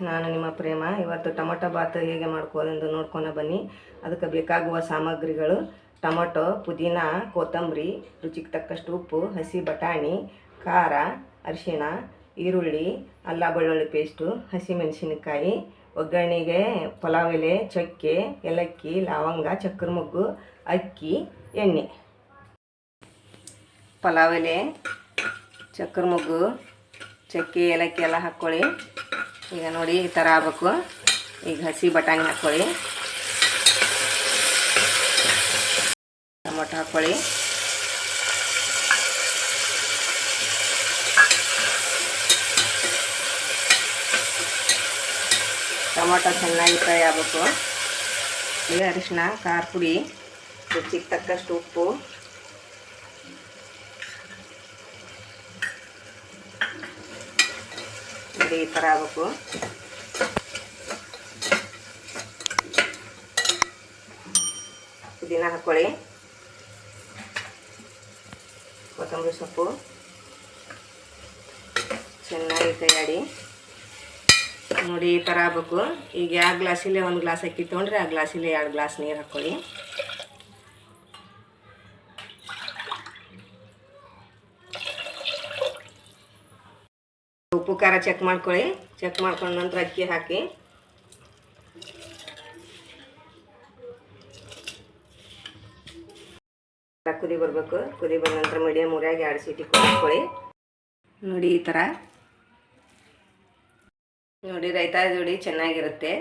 ನಾನು ನಿಮ್ಮ ಪ್ರೇಮ. ಇವತ್ತು ಟೊಮೊಟೊ ಬಾತ್ ಹೇಗೆ ಮಾಡ್ಕೋದೆಂದು ನೋಡ್ಕೊಂಡು ಬನ್ನಿ. ಅದಕ್ಕೆ ಬೇಕಾಗುವ ಸಾಮಗ್ರಿಗಳು: ಟೊಮೊಟೊ, ಪುದೀನ, ಕೊತ್ತಂಬರಿ, ರುಚಿಗೆ ತಕ್ಕಷ್ಟು ಉಪ್ಪು, ಹಸಿ ಬಟಾಣಿ, ಖಾರ, ಅರಿಶಿಣ, ಈರುಳ್ಳಿ, ಅಲ್ಲ ಬೆಳ್ಳುಳ್ಳಿ ಪೇಸ್ಟು, ಹಸಿಮೆಣಸಿನಕಾಯಿ, ಒಗ್ಗರಣೆಗೆ ಪಲಾವ್ ಎಲೆ, ಚಕ್ಕೆ, ಏಲಕ್ಕಿ, ಲವಂಗ, ಚಕ್ರ ಮೊಗ್ಗು, ಅಕ್ಕಿ, ಎಣ್ಣೆ. ಪಲಾವ್ ಎಲೆ, ಚಕ್ರ ಮೊಗ್ಗು, ಚಕ್ಕೆ, ಏಲಕ್ಕಿ ಎಲ್ಲ ಹಾಕ್ಕೊಳ್ಳಿ. ಈಗ ನೋಡಿ ಈ ಥರ ಆಗಬೇಕು. ಈಗ ಹಸಿ ಬಟಾಣಿ ಹಾಕ್ಕೊಳ್ಳಿ, ಟೊಮೊಟೊ ಹಾಕ್ಕೊಳ್ಳಿ, ಟೊಮೊಟೊ ಚೆನ್ನಾಗಿ ಫ್ರೈ ಆಗಬೇಕು. ಈಗ ಅರಿಶಿನ, ಖಾರ ಪುಡಿ, ರುಚಿಗೆ ತಕ್ಕಷ್ಟು ಉಪ್ಪು, ಈ ಥರ ಆಗಬೇಕು. ಪುದೀನ ಹಾಕ್ಕೊಳ್ಳಿ, ಕೊತ್ತಂಬರಿ ಸೊಪ್ಪು ಚೆನ್ನಾಗಿ ಕೈಯಾಡಿ. ನೋಡಿ ಈ ಥರ ಆಗಬೇಕು. ಈಗ ಯಾವ ಗ್ಲಾಸಿಲೆ 1 ಗ್ಲಾಸ್ ಅಕ್ಕಿ ತೊಗೊಂಡ್ರೆ ಆ ಗ್ಲಾಸಿಲೆ 2 ಗ್ಲಾಸ್ ನೀರು ಹಾಕ್ಕೊಳ್ಳಿ. ಉಪ್ಪು ಖಾರ ಚೆಕ್ ಮಾಡ್ಕೊಳ್ಳಿ. ಚೆಕ್ ಮಾಡ್ಕೊಂಡ ನಂತರ ಅಕ್ಕಿ ಹಾಕಿ ಕುದಿ ಬರಬೇಕು. ಕುದಿ ಬಂದ ನಂತರ ಮೀಡಿಯಮ್ ಊರಾಗಿ 2 ಸೀಟಿ ಹಾಕ್ಕೊಳ್ಳಿ. ನೋಡಿ ಈ ಥರ ನೋಡಿ, ರೈತ ಜೋಡಿ ಚೆನ್ನಾಗಿರುತ್ತೆ.